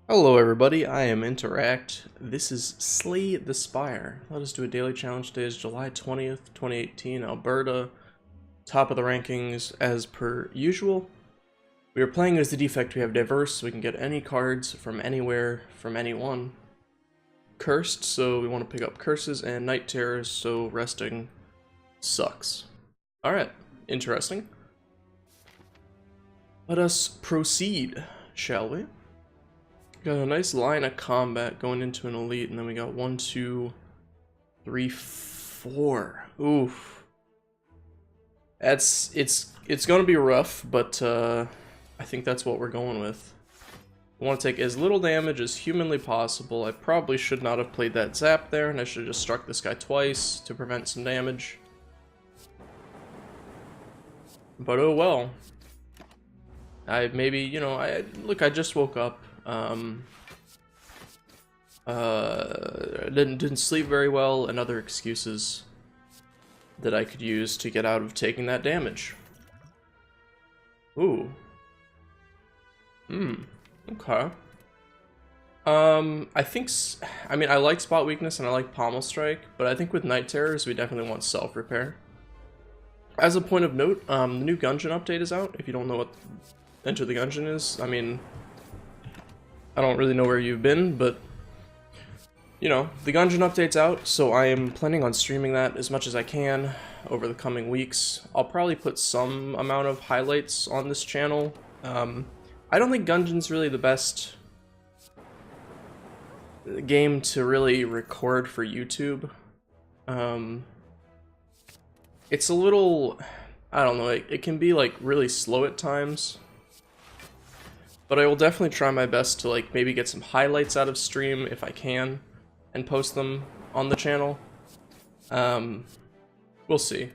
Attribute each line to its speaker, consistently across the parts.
Speaker 1: Hello everybody, I am Interact. This is Slay the Spire. Let us do a daily challenge. Today is July 20th, 2018, Alberta. Top of the rankings as per usual. We are playing as the defect. We have diverse, so we can get any cards from anywhere, from anyone. Cursed, so we want to pick up curses, and night terrors, so resting sucks. Alright, interesting. Let us proceed, shall we? Got a nice line of combat going into an elite, and then we got 1, 2, 3, 4. Oof. It's gonna be rough, but I think that's what we're going with. I want to take as little damage as humanly possible. I probably should not have played that zap there, and I should have just struck this guy twice to prevent some damage. But oh well. I just woke up. Didn't sleep very well, and other excuses that I could use to get out of taking that damage. Ooh. Okay. I mean, I like spot weakness and I like pommel strike, but I think with night terrors we definitely want self repair. As a point of note, the new Gungeon update is out. If you don't know what Enter the Gungeon is, I mean, I don't really know where you've been, but you know, the Gungeon update's out, so I am planning on streaming that as much as I can over the coming weeks. I'll probably put some amount of highlights on this channel. I don't think Gungeon's really the best game to really record for YouTube. It's a little, I don't know, it can be like really slow at times. But I will definitely try my best to like maybe get some highlights out of stream if I can and post them on the channel. We'll see.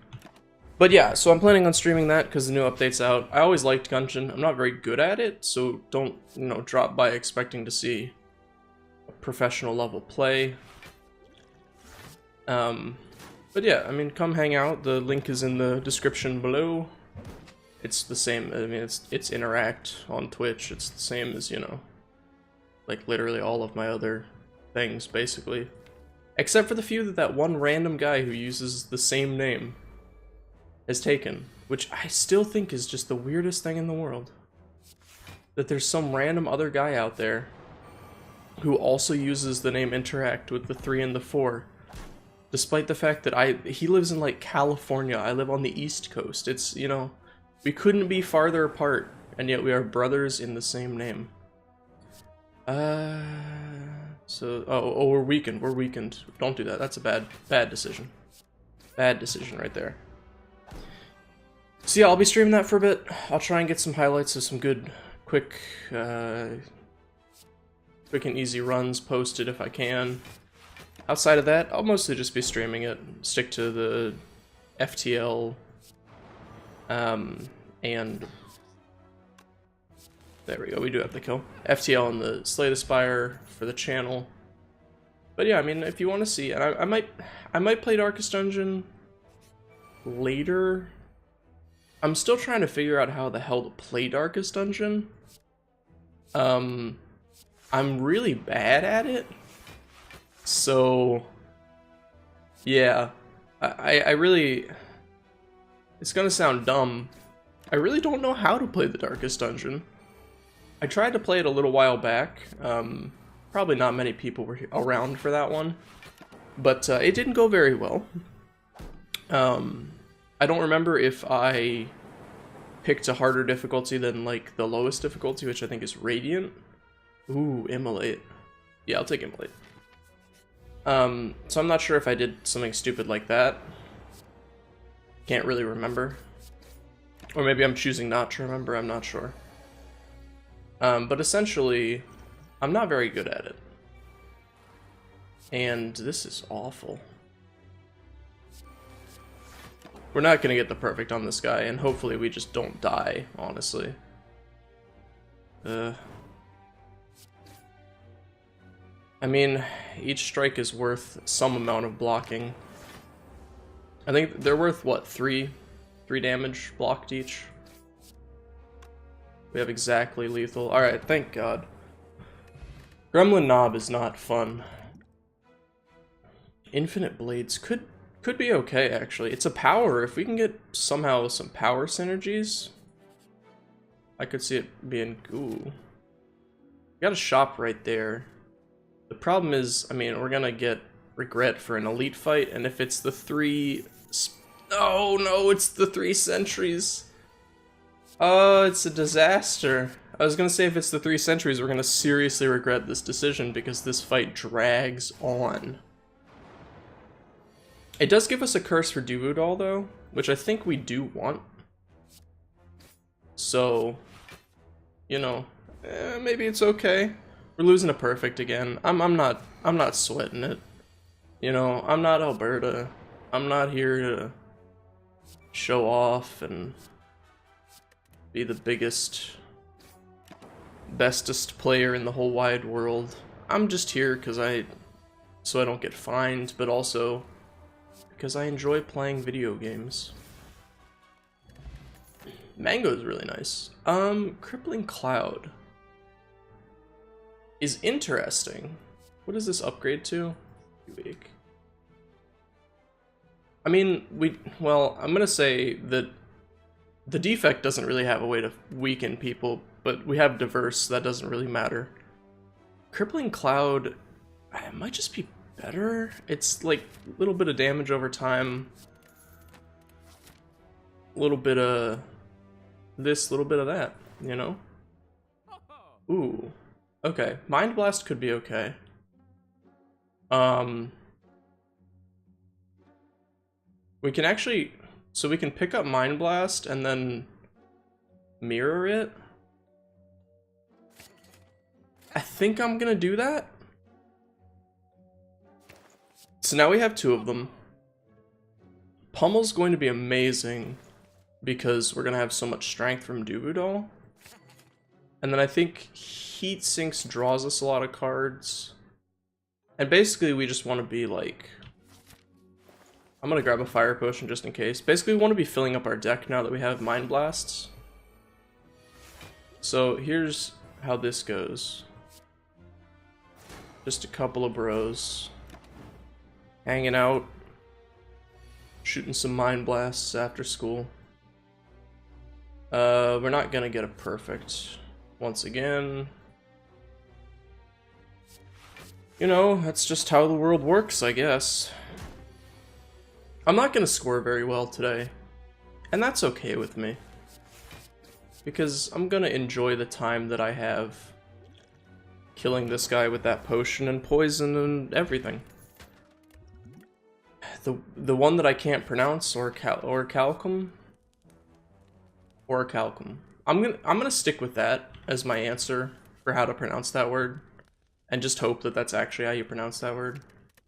Speaker 1: But yeah, so I'm planning on streaming that because the new update's out. I always liked Gungeon. I'm not very good at it, so don't, drop by expecting to see a professional level play. But yeah, I mean, come hang out. The link is in the description below. It's the same, I mean, it's Interact on Twitch. It's the same as, like literally all of my other things, basically. Except for the few that one random guy who uses the same name has taken, which I still think is just the weirdest thing in the world. That there's some random other guy out there who also uses the name Interact with the 3 and the 4. Despite the fact that he lives in like California, I live on the East Coast. It's, we couldn't be farther apart, and yet we are brothers in the same name. We're weakened. Don't do that. That's a bad decision. Bad decision right there. So yeah, I'll be streaming that for a bit. I'll try and get some highlights of some good, quick and easy runs posted if I can. Outside of that, I'll mostly just be streaming it. Stick to the FTL, and there we go, we do have the kill. FTL and the Slay the Spire for the channel. But yeah, I mean, if you want to see, and I might play Darkest Dungeon later. I'm still trying to figure out how the hell to play Darkest Dungeon. I'm really bad at it. So yeah, I really, it's gonna sound dumb, I really don't know how to play the Darkest Dungeon. I tried to play it a little while back. Probably not many people were around for that one, but it didn't go very well. I don't remember if I picked a harder difficulty than like the lowest difficulty, which I think is Radiant. Ooh, Immolate. Yeah, I'll take Immolate. So I'm not sure if I did something stupid like that. Can't really remember. Or maybe I'm choosing not to remember, I'm not sure. But essentially, I'm not very good at it. And this is awful. We're not gonna get the perfect on this guy, and hopefully we just don't die, honestly. I mean, each strike is worth some amount of blocking. I think they're worth, what, 3 damage blocked each? We have exactly lethal. Alright, thank God. Gremlin Knob is not fun. Infinite Blades could be okay, actually. It's a power. If we can get somehow some power synergies, I could see it being... Ooh. We got a shop right there. The problem is, I mean, we're gonna get regret for an elite fight, and if it's the 3... Oh no, it's the 3 sentries. Oh, it's a disaster. I was gonna say if it's the 3 sentries, we're gonna seriously regret this decision because this fight drags on. It does give us a curse for Duvudal though, which I think we do want. So, you know, maybe it's okay. We're losing a perfect again. I'm not sweating it. You know, I'm not Alberta. I'm not here to show off and be the biggest, bestest player in the whole wide world. I'm just here so I don't get fined, but also because I enjoy playing video games. Mango is really nice. Crippling Cloud is interesting. What does this upgrade to? Weak. I mean, well, I'm gonna say that the defect doesn't really have a way to weaken people, but we have diverse, so that doesn't really matter. Crippling Cloud, it might just be better. It's like a little bit of damage over time. A little bit of this, a little bit of that, you know? Ooh. Okay, Mind Blast could be okay. We can actually... So we can pick up Mind Blast and then mirror it. I think I'm gonna do that. So now we have 2 of them. Pummel's going to be amazing because we're gonna have so much strength from Duvudal. And then I think Heat Sinks draws us a lot of cards. And basically we just want to be like... I'm gonna grab a fire potion just in case. Basically we want to be filling up our deck now that we have Mind Blasts. So here's how this goes. Just a couple of bros hanging out, shooting some Mind Blasts after school. We're not gonna get a perfect once again. You know, that's just how the world works, I guess. I'm not gonna score very well today, and that's okay with me. Because I'm gonna enjoy the time that I have killing this guy with that potion and poison and everything. The one that I can't pronounce, Orichalcum. I'm gonna stick with that as my answer for how to pronounce that word, and just hope that that's actually how you pronounce that word.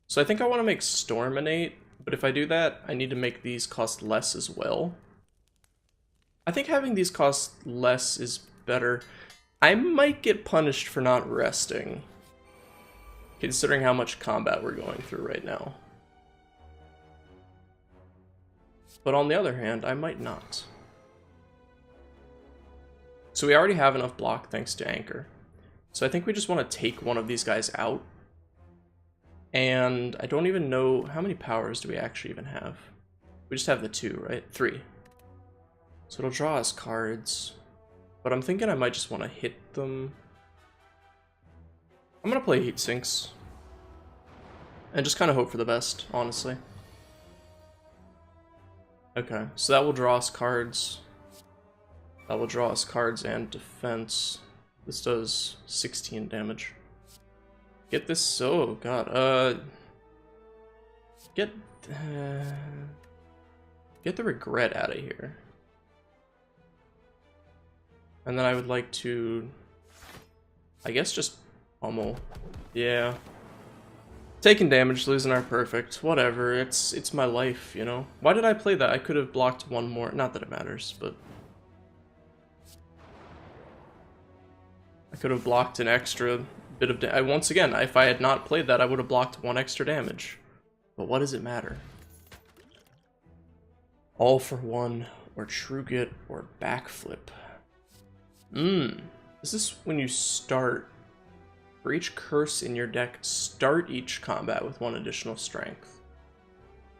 Speaker 1: So I think I want to make Storminate, but if I do that, I need to make these cost less as well. I think having these cost less is better. I might get punished for not resting, considering how much combat we're going through right now. But on the other hand, I might not. So we already have enough block thanks to Anchor. So I think we just want to take one of these guys out. And I don't even know, how many powers do we actually even have? We just have the 2, right? 3. So it'll draw us cards. But I'm thinking I might just want to hit them. I'm going to play Heat Sinks. And just kind of hope for the best, honestly. Okay, so that will draw us cards. That will draw us cards and defense. This does 16 damage. Get this, oh god, get the regret out of here. And then I would like to, I guess just pummel. Yeah. Taking damage, losing our perfect, whatever, it's my life, you know? Why did I play that? I could have blocked one more, not that it matters, but... I could have blocked an extra bit of damage. Once again, if I had not played that, I would have blocked 1 extra damage. But what does it matter? All for one, or Truget, or Backflip. Is this when you start For each curse in your deck, start each combat with 1 additional strength.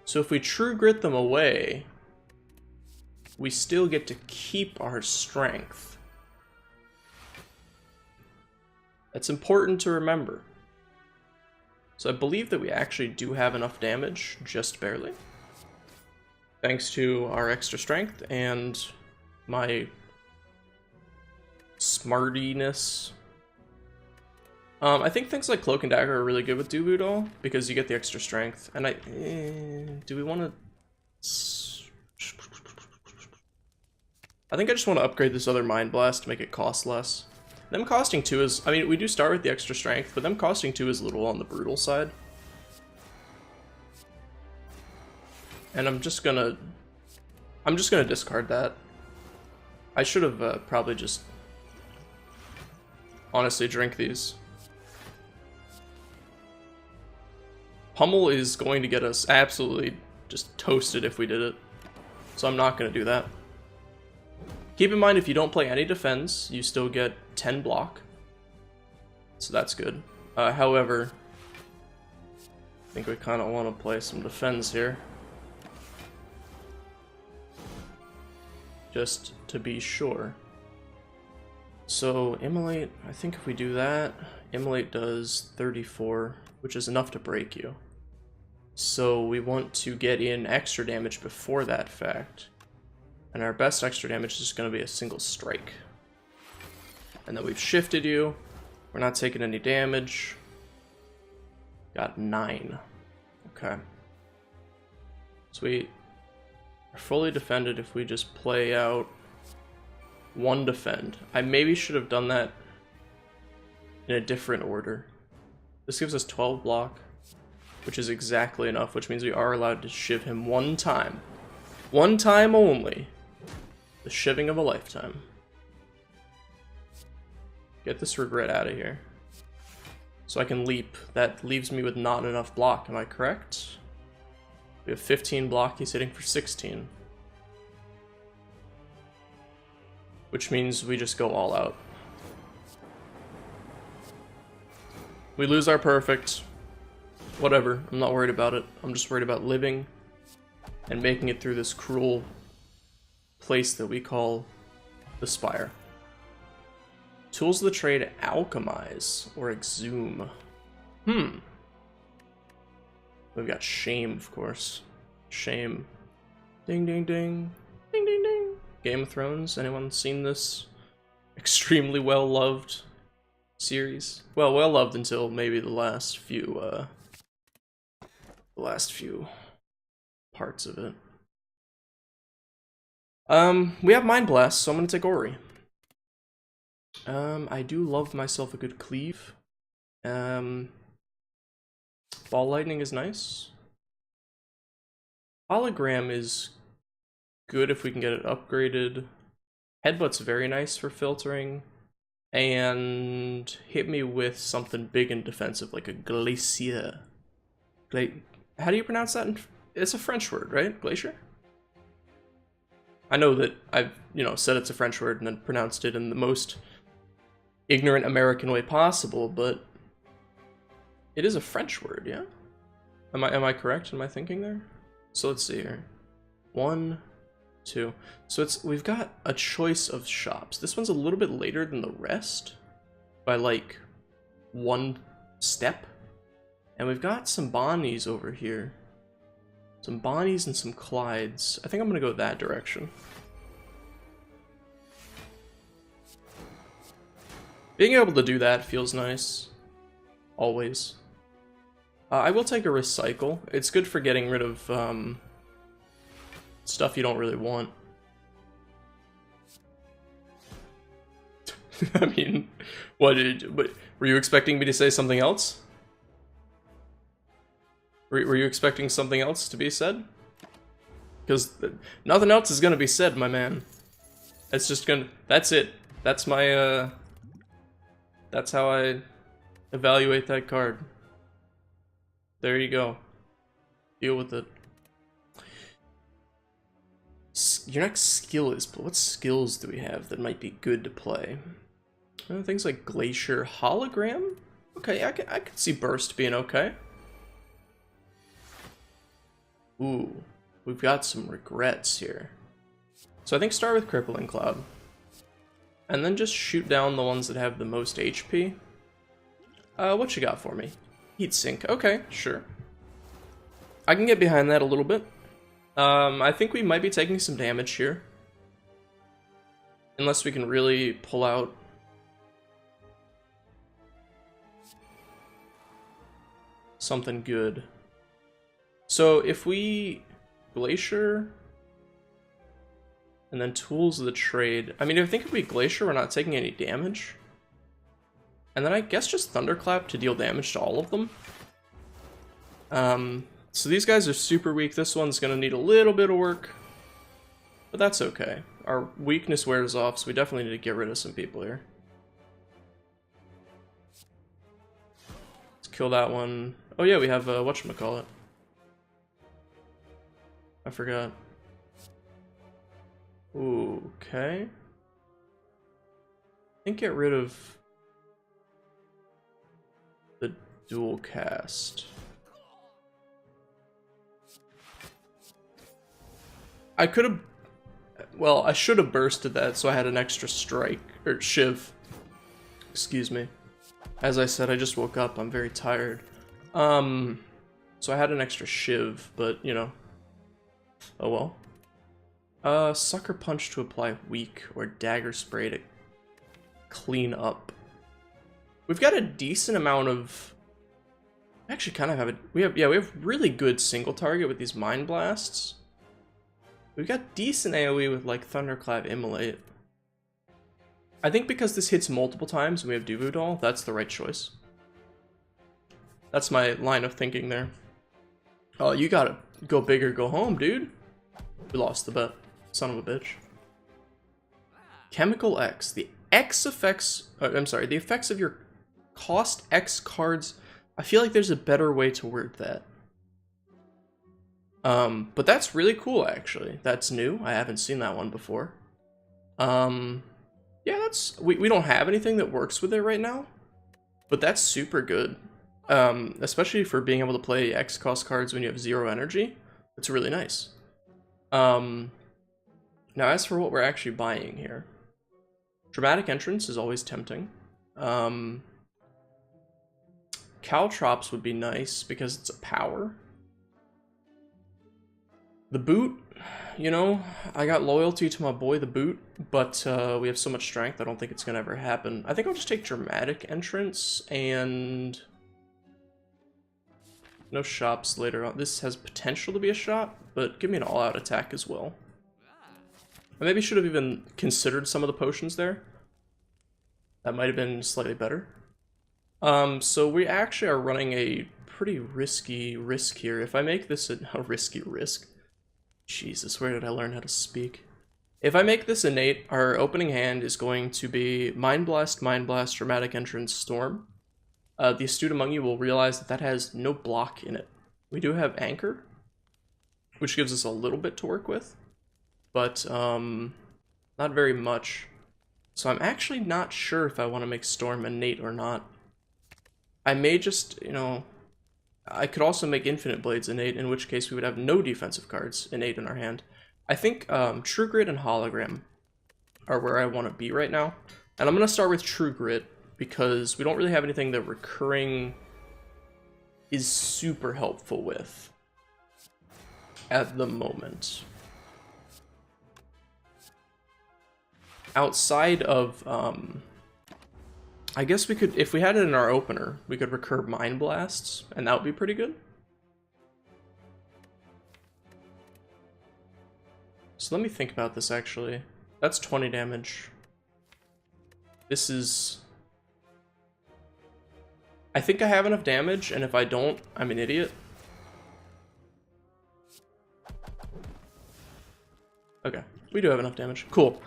Speaker 1: So if we True Grit them away, we still get to keep our strength. That's important to remember. So I believe that we actually do have enough damage, just barely. Thanks to our extra strength and my smartiness. I think things like Cloak and Dagger are really good with Dubu because you get the extra strength. And do we want to... I think I just want to upgrade this other Mind Blast to make it cost less. Them costing 2 is... I mean, we do start with the extra strength, but them costing 2 is a little on the brutal side. And I'm just gonna discard that. I should have probably just honestly drink these. Pummel is going to get us absolutely just toasted if we did it, so I'm not gonna do that. Keep in mind, if you don't play any defense, you still get 10 block, so that's good. However, I think we kind of want to play some defense here, just to be sure. So Immolate, I think if we do that, Immolate does 34, which is enough to break you. So we want to get in extra damage before that fact. And our best extra damage is just going to be a single strike. And then we've shifted you. We're not taking any damage. Got 9. Okay. So we are fully defended if we just play out 1 defend. I maybe should have done that in a different order. This gives us 12 block, which is exactly enough, which means we are allowed to shiv him 1 time. 1 time only. The shiving of a lifetime. Get this regret out of here. So I can leap. That leaves me with not enough block, am I correct? We have 15 block, he's hitting for 16. Which means we just go all out. We lose our perfect. Whatever, I'm not worried about it. I'm just worried about living and making it through this cruel place that we call the Spire. Tools of the trade: Alchemize or Exhume. We've got Shame, of course. Shame. Ding ding ding. Ding ding ding. Game of Thrones. Anyone seen this extremely well loved series? Well, well loved until maybe the last few parts of it. We have Mind Blast, so I'm gonna take Ori. I do love myself a good cleave. Ball Lightning is nice. Hologram is good if we can get it upgraded. Headbutt's very nice for filtering. And hit me with something big and defensive, like a Glacier. How do you pronounce that? It's a French word, right? Glacier? I know that I've, said it's a French word and then pronounced it in the most ignorant American way possible, but it is a French word, yeah? Am I correct in my thinking there? So let's see here. 1, 2. So we've got a choice of shops. This one's a little bit later than the rest by like 1 step. And we've got some Bonnies over here. Some Bonnies and some Clydes. I think I'm gonna go that direction. Being able to do that feels nice. Always. I will take a Recycle. It's good for getting rid of stuff you don't really want. I mean, what were you expecting me to say something else? Were you expecting something else to be said? Because nothing else is gonna be said, my man. It's just gonna... That's it. That's my, that's how I evaluate that card. There you go. Deal with it. Your next skill is... What skills do we have that might be good to play? Things like Glacier. Hologram? Okay, I could see Burst being okay. Ooh, we've got some regrets here. So I think start with Crippling Cloud. And then just shoot down the ones that have the most HP. What you got for me? Heat Sink. Okay, sure. I can get behind that a little bit. I think we might be taking some damage here. Unless we can really pull out something good. So if we Glacier and then Tools of the Trade. I mean, I think if we Glacier, we're not taking any damage. And then I guess just Thunderclap to deal damage to all of them. So these guys are super weak. This one's gonna need a little bit of work, but that's okay. Our weakness wears off, so we definitely need to get rid of some people here. Let's kill that one. Oh yeah, we have whatchamacallit. I forgot. Ooh, okay. I think get rid of the dual cast. I could have, well, I should have bursted that so I had an extra strike, or shiv. Excuse me. As I said, I just woke up, I'm very tired. So I had an extra shiv, but, you know. Oh well. Sucker Punch to apply weak, or Dagger Spray to clean up. We've got a decent amount of... Actually kind of have it. We have really good single target with these Mind Blasts. We've got decent AoE with like Thunderclap Immolate. I think because this hits multiple times and we have Duvu Doll, that's the right choice. That's my line of thinking there. Oh, you gotta go big or go home, dude. We lost the bet. Son of a bitch. Chemical X. The X effects... I'm sorry, the effects of your cost X cards... I feel like there's a better way to word that. But that's really cool, actually. That's new. I haven't seen that one before. Yeah, that's... We don't have anything that works with it right now. But that's super good. Especially for being able to play X cost cards when you have 0 energy. It's really nice. Now, as for what we're actually buying here. Dramatic Entrance is always tempting. Caltrops would be nice because it's a power. The boot, you know, I got loyalty to my boy the boot, but we have so much strength I don't think it's gonna ever happen. I think I'll just take Dramatic Entrance and no shops later on. This has potential to be a shop, but give me an all-out attack as well. I maybe should have even considered some of the potions there. That might have been slightly better. So we actually are running a pretty risky risk here. If I make this a risky risk. Jesus, where did I learn how to speak? If I make this innate, our opening hand is going to be Mind Blast, Dramatic Entrance, Storm. The astute among you will realize that that has no block in it. We do have Anchor, which gives us a little bit to work with, but not very much. So I'm actually not sure if I want to make Storm innate or not. I may just, you know, I could also make Infinite Blades innate, in which case we would have no defensive cards innate in our hand. I think True Grit and Hologram are where I want to be right now. And I'm going to start with True Grit, because we don't really have anything that Recurring is super helpful with at the moment. Outside of, I guess we could, if we had it in our opener, we could recur Mind Blasts, and that would be pretty good. So let me think about this, actually. That's 20 damage. This is... I think I have enough damage, and if I don't, I'm an idiot. Okay, we do have enough damage. Cool.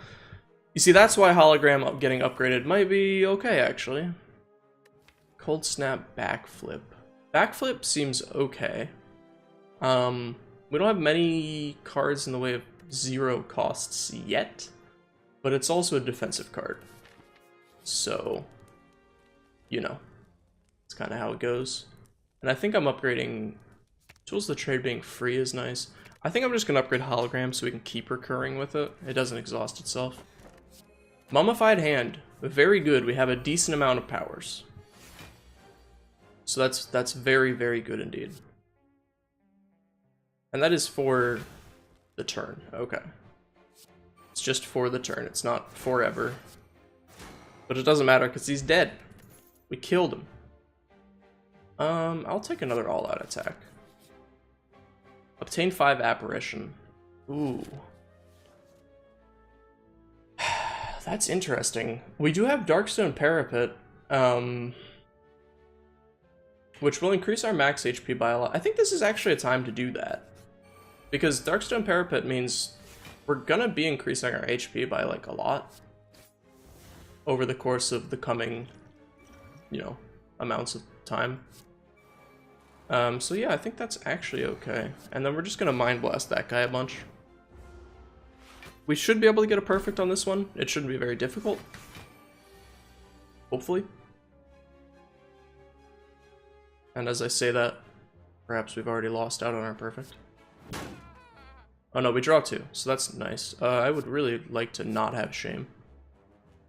Speaker 1: You see, that's why Hologram getting upgraded might be okay, actually. Cold Snap, Backflip. Backflip seems okay. We don't have many cards in the way of 0 costs yet, but it's also a defensive card. So, you know. It's kind of how it goes. And I think I'm upgrading... Tools of the Trade being free is nice. I think I'm just going to upgrade Hologram so we can keep recurring with it. It doesn't exhaust itself. Mummified Hand. Very good. We have a decent amount of powers. So that's very, very good indeed. And that is for the turn. Okay. It's just for the turn. It's not forever. But it doesn't matter because he's dead. We killed him. I'll take another all-out attack. Obtain 5 apparition. Ooh. That's interesting. We do have Darkstone Parapet, which will increase our max HP by a lot. I think this is actually a time to do that. Because Darkstone Parapet means we're gonna be increasing our HP by like a lot over the course of the coming, you know, amounts of time. So yeah, I think that's actually okay. And then we're just gonna Mind Blast that guy a bunch. We should be able to get a perfect on this one. It shouldn't be very difficult. Hopefully. And as I say that, perhaps we've already lost out on our perfect. Oh no, we draw 2, so that's nice. I would really like to not have shame.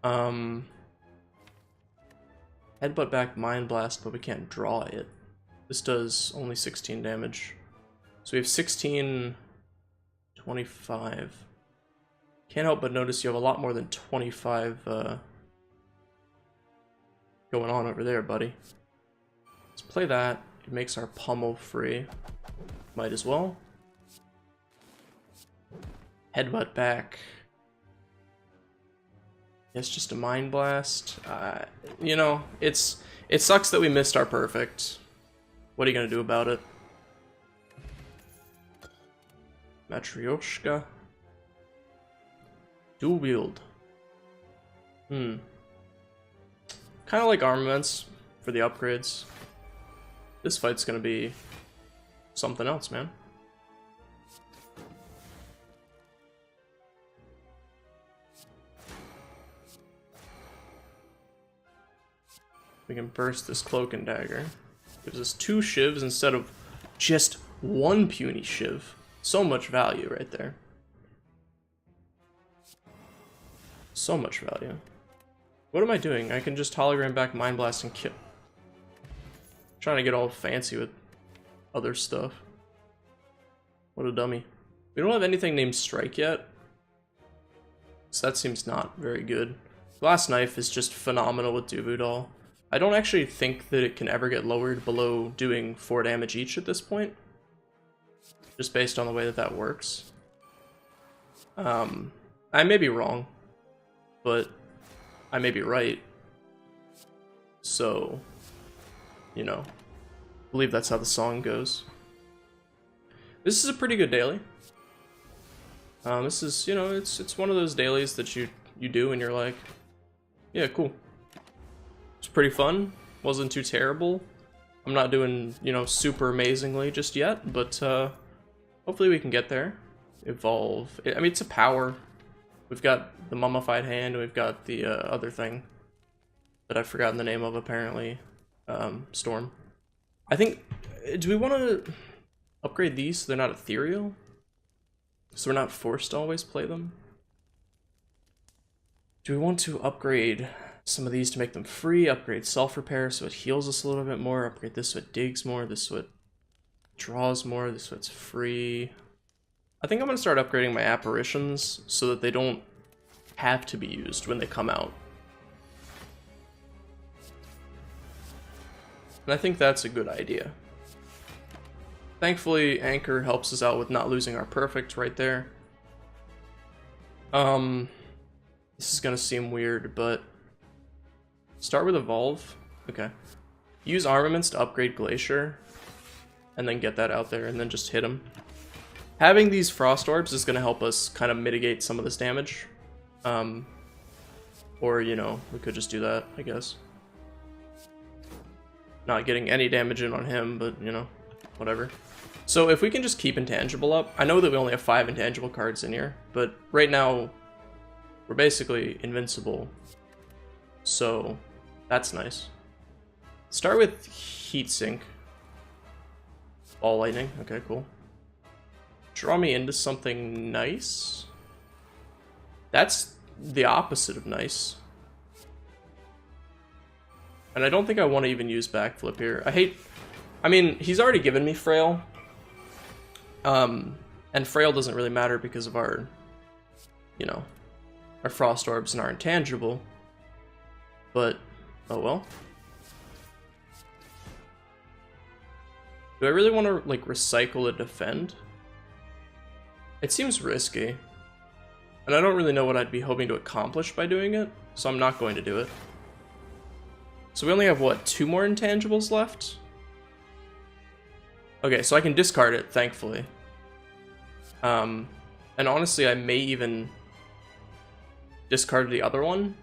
Speaker 1: Headbutt back Mind Blast, but we can't draw it. This does only 16 damage. So we have 16, 25. Can't help but notice you have a lot more than 25 going on over there, buddy. Let's play that. It makes our pummel free. Might as well. Headbutt back. It's just a Mind Blast. You know, it sucks that we missed our perfect. What are you gonna do about it? Matryoshka. Dual wield. Kind of like armaments for the upgrades. This fight's gonna be something else, man. We can burst this cloak and dagger. Gives us 2 shivs instead of just 1 puny shiv. So much value right there. So much value. What am I doing? I can just hologram back Mind Blast and kill. Trying to get all fancy with other stuff. What a dummy. We don't have anything named Strike yet. So that seems not very good. Glass Knife is just phenomenal with Duvudal. I don't actually think that it can ever get lowered below doing 4 damage each at this point. Just based on the way that that works. I may be wrong, but I may be right. So, you know, I believe that's how the song goes. This is a pretty good daily. This is, you know, it's one of those dailies that you do and you're like, yeah, cool. It's pretty fun. Wasn't too terrible. I'm not doing, you know, super amazingly just yet, but hopefully we can get there. Evolve. I mean, it's a power. We've got the Mummified Hand, and we've got the other thing that I've forgotten the name of, apparently. Storm. I think, do we want to upgrade these so they're not ethereal? So we're not forced to always play them? Do we want to upgrade some of these to make them free? Upgrade self-repair so it heals us a little bit more. Upgrade this so it digs more. This so it draws more. This so it's free. I think I'm going to start upgrading my apparitions so that they don't have to be used when they come out. And I think that's a good idea. Thankfully, Anchor helps us out with not losing our perfect right there. This is going to seem weird, but start with Evolve. Okay. Use armaments to upgrade Glacier, and then get that out there, and then just hit him. Having these Frost Orbs is going to help us kind of mitigate some of this damage. Or, you know, we could just do that, I guess. Not getting any damage in on him, but, you know, whatever. So if we can just keep Intangible up, I know that we only have 5 Intangible cards in here, but right now we're basically invincible. So that's nice. Start with heatsink. Ball lightning. Okay, cool. Draw me into something nice. That's the opposite of nice. And I don't think I want to even use backflip here. I mean, he's already given me frail. And frail doesn't really matter because of our, you know, our frost orbs and our intangible. But, oh well. Do I really want to, like, recycle a defend? It seems risky. And I don't really know what I'd be hoping to accomplish by doing it, so I'm not going to do it. So we only have, what, 2 more intangibles left? Okay, so I can discard it, thankfully. And honestly, I may even discard the other one.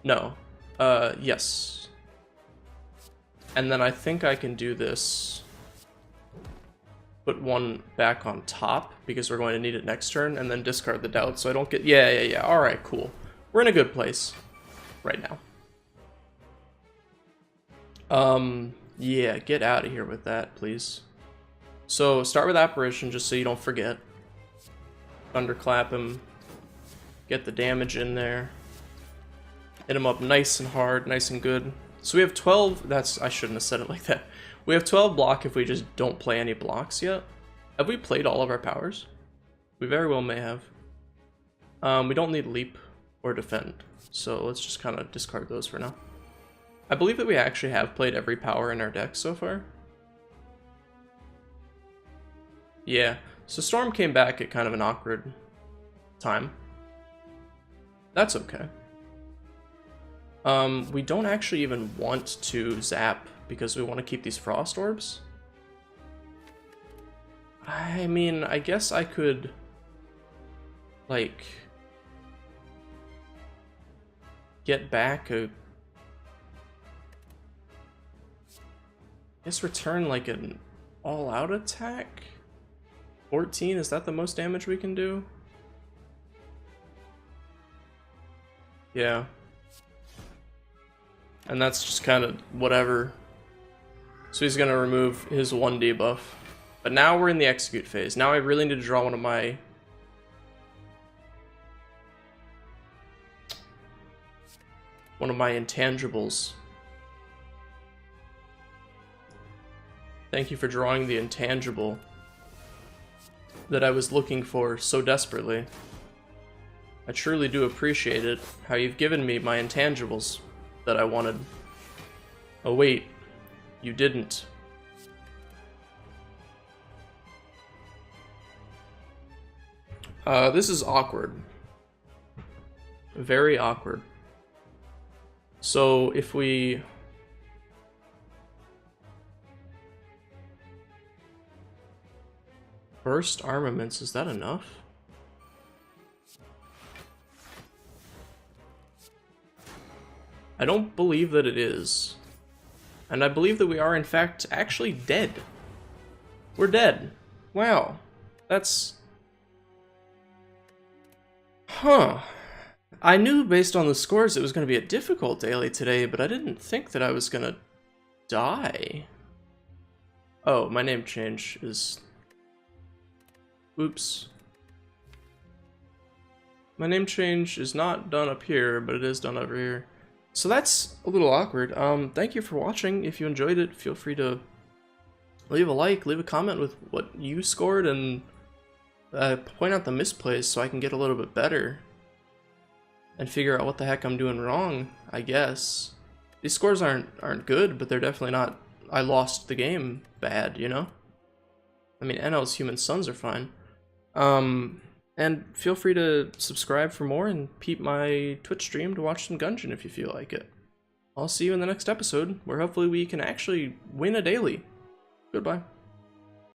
Speaker 1: No. Yes. And then I think I can do this. Put one back on top, because we're going to need it next turn, and then discard the doubt so I don't get... Yeah. Alright, cool. We're in a good place right now. Yeah, get out of here with that, please. So, start with Apparition, just so you don't forget. Thunderclap him. Get the damage in there. Hit him up nice and hard, nice and good. So we have 12, I shouldn't have said it like that. We have 12 block if we just don't play any blocks yet. Have we played all of our powers? We very well may have. We don't need leap or defend, so let's just kind of discard those for now. I believe that we actually have played every power in our deck so far. Yeah, so Storm came back at kind of an awkward time. That's okay. We don't actually even want to zap because we want to keep these frost orbs. I mean, I guess I could, like, get back a... I guess return like an all-out attack? 14, is that the most damage we can do? Yeah. And that's just kind of whatever. So he's gonna remove his 1 debuff. But now we're in the execute phase. Now I really need to draw one of my... intangibles. Thank you for drawing the intangible that I was looking for so desperately. I truly do appreciate it, how you've given me my intangibles that I wanted. Oh wait, you didn't. This is awkward. Very awkward. So if we... burst armaments, is that enough? I don't believe that it is. And I believe that we are, in fact, actually dead. We're dead. Wow. That's... Huh. I knew based on the scores it was going to be a difficult daily today, but I didn't think that I was going to die. Oh, my name change is... Oops. My name change is not done up here, but it is done over here. So that's a little awkward. Thank you for watching. If you enjoyed it, feel free to leave a like, leave a comment with what you scored, and point out the misplays so I can get a little bit better and figure out what the heck I'm doing wrong, I guess. These scores aren't good, but they're definitely not I lost the game bad, you know? I mean, NL's Human Sons are fine. And feel free to subscribe for more and peep my Twitch stream to watch some Gungeon if you feel like it. I'll see you in the next episode, where hopefully we can actually win a daily. Goodbye.